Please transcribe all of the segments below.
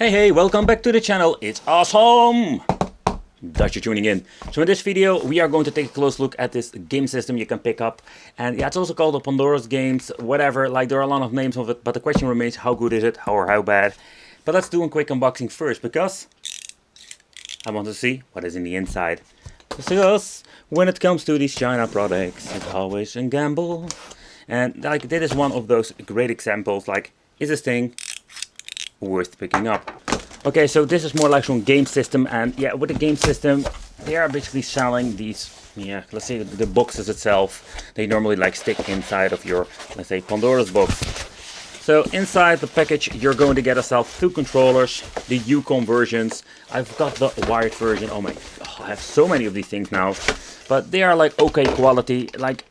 Hey, welcome back to the channel. It's awesome that you're tuning in. So in this video, we are going to take a close look at this game system you can pick up. And yeah, it's also called the Pandora's games, whatever. Like, there are a lot of names of it, but the question remains, how good is it? How bad? But let's do a quick unboxing first, because I want to see what is in the inside. Because when it comes to these China products, it's always a gamble. And like, this is one of those great examples. Like, is this thing worth picking up? Okay, so this is more like some game system, and yeah, with the game system, they are basically selling these, yeah, let's say the boxes itself. They normally like stick inside of your, let's say, Pandora's box. So inside the package, you're going to get yourself two controllers, the Yukon versions. I've got the wired version. Oh my, I have so many of these things now, but they are like okay quality. Like,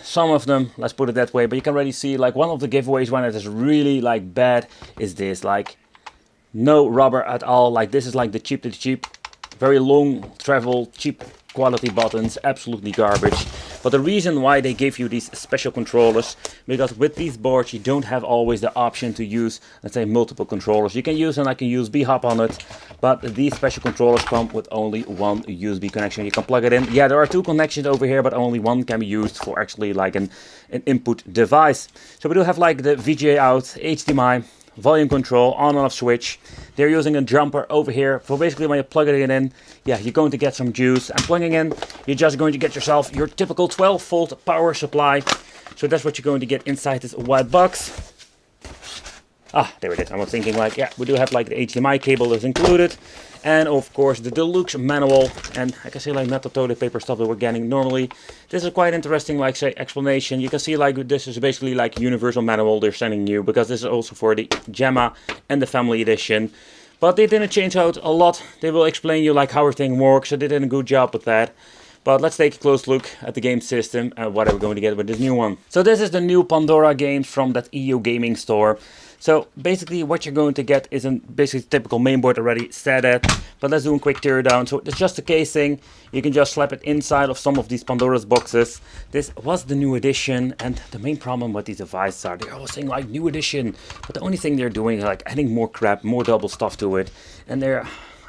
some of them, let's put it that way, but you can already see like one of the giveaways when it is really like bad is this, like no rubber at all. Like, this is like the cheap, very long travel, cheap quality buttons, absolutely garbage. But the reason why they give you these special controllers, because with these boards you don't have always the option to use, let's say, multiple controllers. You can use an USB hub on it, but these special controllers come with only one USB connection. You can plug it in. Yeah, there are two connections over here, but only one can be used for actually like an input device. So we do have like the VGA out, HDMI, volume control, on and off switch. They're using a jumper over here for basically when you plug it in, yeah, you're going to get some juice. And plugging in, you're just going to get yourself your typical 12-volt power supply. So that's what you're going to get inside this white box. Ah, there it is. I was thinking like, yeah, we do have like the HDMI cable is included. And of course the deluxe manual, and I can say like not the toilet paper stuff that we're getting normally. This is quite interesting, like say explanation. You can see like this is basically like universal manual they're sending you, because this is also for the Gemma and the family edition. But they didn't change out a lot. They will explain you like how everything works, so they did a good job with that. But let's take a close look at the game system and what are we going to get with this new one. So this is the new Pandora games from that EU gaming store. So basically what you're going to get is a basically typical mainboard already set at, but let's do a quick tear down. So it's just a casing. You can just slap it inside of some of these Pandora's boxes. This was the new edition, and the main problem with these devices are they're always saying like new edition, but the only thing they're doing is like adding more crap, more double stuff to it, and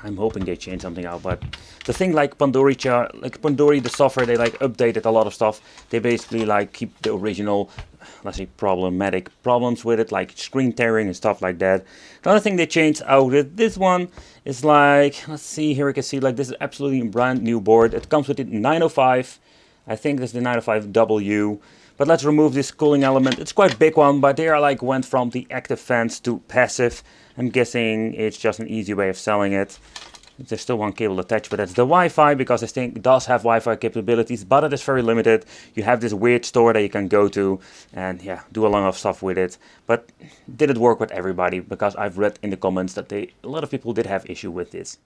I'm hoping they change something out. But the thing like Pandora, the software, they like updated a lot of stuff. They basically like keep the original, let's say, problematic problems with it, like screen tearing and stuff like that. The other thing they changed out with this one is like, let's see, here we can see like this is absolutely a brand new board. It comes with the 905. I think this is the 905W. But let's remove this cooling element. It's quite a big one, but they are like went from the active fans to passive. I'm guessing it's just an easy way of selling it. There's still one cable attached, but that's the Wi-Fi, because this thing does have Wi-Fi capabilities, but it is very limited. You have this weird store that you can go to and yeah, do a lot of stuff with it. But did it work with everybody? Because I've read in the comments that a lot of people did have issue with this.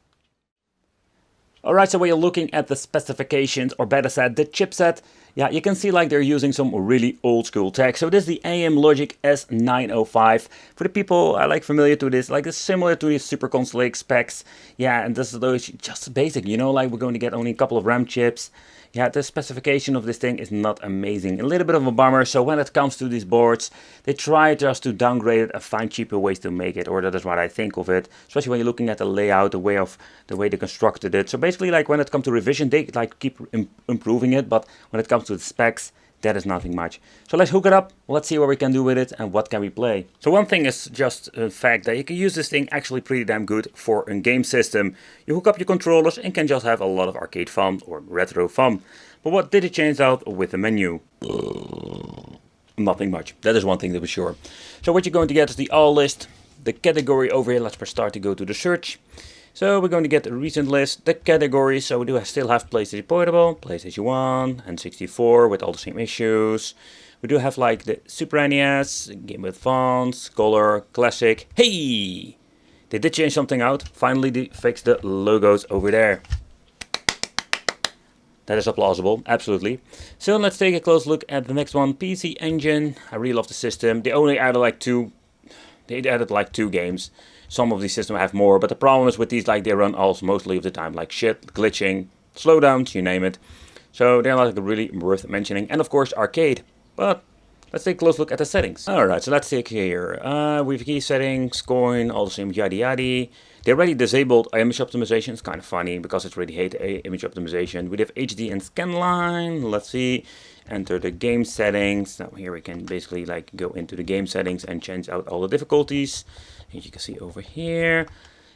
Alright, so when you're looking at the specifications, or better said, the chipset, yeah, you can see like they're using some really old school tech. So this is the AM Logic S905. For the people like familiar to this, like it's similar to the Super Console Lake specs. Yeah, and this is those just basic, you know, like we're going to get only a couple of RAM chips. Yeah, the specification of this thing is not amazing. A little bit of a bummer. So when it comes to these boards, they try just to downgrade it and find cheaper ways to make it, or that is what I think of it. Especially when you're looking at the layout, the way they constructed it. So basically, like when it comes to revision, they like keep improving it, but when it comes to the specs, that is nothing much. So let's hook it up, let's see what we can do with it and what can we play. So one thing is just a fact that you can use this thing actually pretty damn good for a game system. You hook up your controllers and can just have a lot of arcade fun or retro fun. But what did it change out with the menu? Nothing much. That is one thing that was sure. So what you're going to get is the all list, the category over here. Let's press start to go to the search. So we're going to get the recent list, the categories. So we do still have PlayStation Portable, PlayStation 1 and 64 with all the same issues. We do have like the Super NES, Game with Advance, Color, Classic. Hey! They did change something out. Finally they fixed the logos over there. That is plausible, absolutely. So let's take a close look at the next one, PC Engine. I really love the system. They only added like two games. Some of these systems have more, but the problem is with these, like they run also mostly of the time, like shit, glitching, slowdowns, you name it. So they're like really worth mentioning. And of course arcade, but Let's take a close look at the settings. Alright, so let's take here. We have key settings, scoring, all the same yada yada. They already disabled image optimization. It's kind of funny because it's really hate image optimization. We have HD and scanline. Let's see. Enter the game settings. Now here we can basically like go into the game settings and change out all the difficulties. As you can see over here.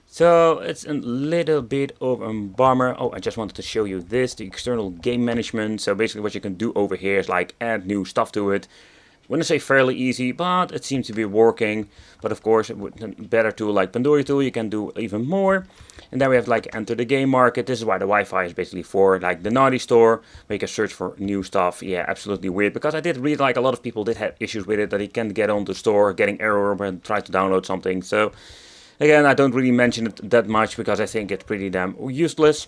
So it's a little bit of a bummer. Oh, I just wanted to show you this, the external game management. So basically what you can do over here is like add new stuff to it. I wouldn't say fairly easy, but it seems to be working. But of course, with a better tool like Pandora tool, you can do even more. And then we have like enter the game market. This is why the Wi-Fi is basically for, like the Naughty store, where you can search for new stuff. Yeah, absolutely weird, because I did read like a lot of people did have issues with it, that you can't get on the store, getting error when try to download something. So again, I don't really mention it that much because I think it's pretty damn useless.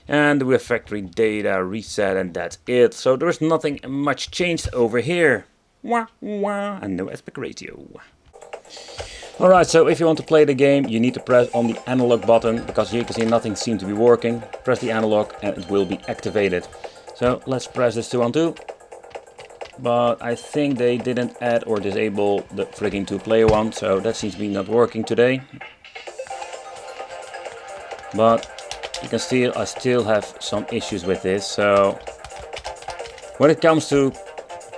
And we have factory data reset, and that's it. So there's nothing much changed over here. Wah, wah, and no aspect ratio. Alright, so if you want to play the game, you need to press on the analog button, because here you can see nothing seems to be working. Press the analog and it will be activated. So let's press this 2 on 2. But I think they didn't add or disable the freaking 2-player one, so that seems to be not working today. But you can see I still have some issues with this. So when it comes to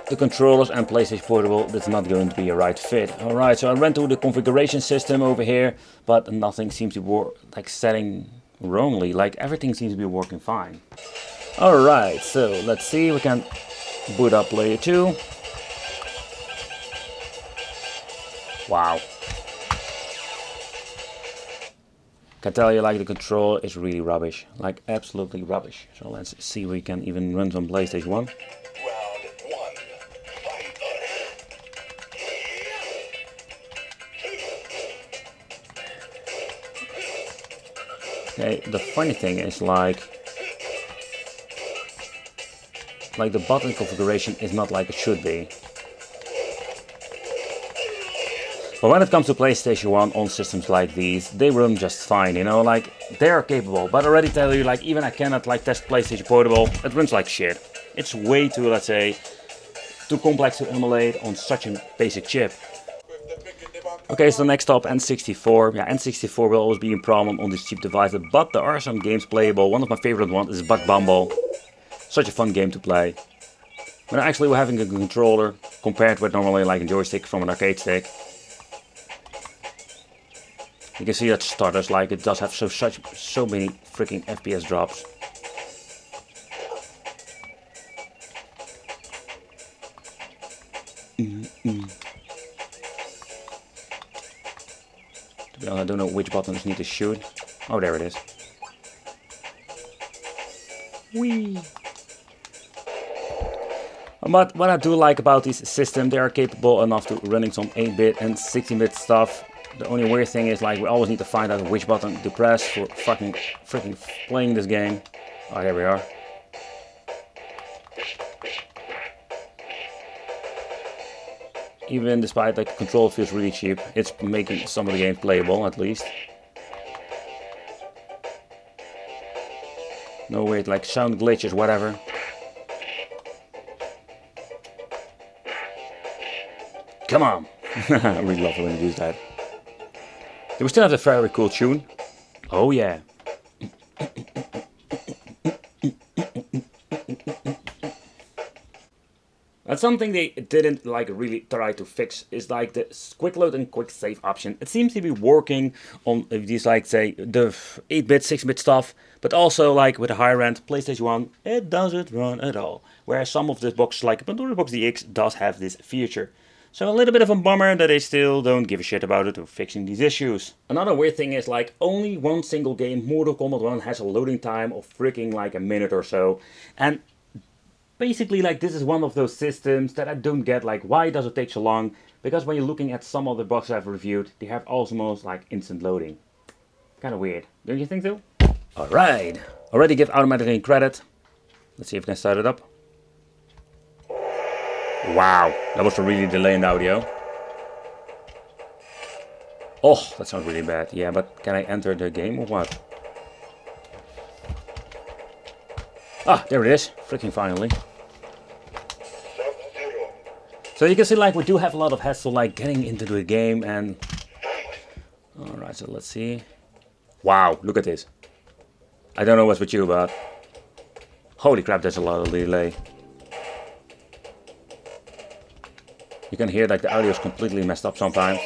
the controllers and PlayStation Portable, that's not going to be a right fit. Alright, so I went to the configuration system over here, but nothing seems to work, like setting wrongly, like everything seems to be working fine. Alright, so let's see, we can boot up layer 2. Wow. Can tell you like the control is really rubbish, like absolutely rubbish. So let's see if we can even run some PlayStation 1. Okay, the funny thing is like the button configuration is not like it should be. But when it comes to PlayStation 1 on systems like these, they run just fine, you know, like they are capable. But I already tell you, like even I cannot like test PlayStation Portable, it runs like shit. It's way too, let's say, too complex to emulate on such a basic chip. Okay, so next up, N64. Yeah, N64 will always be a problem on these cheap devices, but there are some games playable. One of my favorite ones is Bug Bumble. Such a fun game to play. But actually we're having a controller compared with normally like a joystick from an arcade stick. You can see that stutters, like it does have so many freaking FPS drops. I don't know which buttons need to shoot. Oh, there it is. Whee! But what I do like about this system, they are capable enough to running some 8-bit and 16-bit stuff. The only weird thing is like we always need to find out which button to press for freaking playing this game. Oh, there we are. Even despite like the control feels really cheap, it's making some of the games playable at least. No weird like sound glitches, whatever. Come on! I really love when you use that. Do we still have the very cool tune? Oh yeah. That's something they didn't like really try to fix, is like the quick load and quick save option. It seems to be working on these like say the 8-bit, 6-bit stuff, but also like with the higher end PlayStation 1, it doesn't run at all. Whereas some of the boxes like Pandora Box DX does have this feature. So a little bit of a bummer that they still don't give a shit about it or fixing these issues. Another weird thing is like only one single game, Mortal Kombat 1, has a loading time of freaking like a minute or so. And basically like this is one of those systems that I don't get, like why does it take so long? Because when you're looking at some of the boxes I've reviewed, they have almost like instant loading. Kind of weird, don't you think so? Alright, already give automatically credit. Let's see if I can start it up. Wow, that was a really delay in the audio. Oh, that sounds really bad. Yeah, but can I enter the game or what? Ah, there it is. Freaking finally. So you can see like we do have a lot of hassle like getting into the game and... Alright, so let's see. Wow, look at this. I don't know what's with you, but... Holy crap, there's a lot of delay. You can hear like the audio is completely messed up sometimes.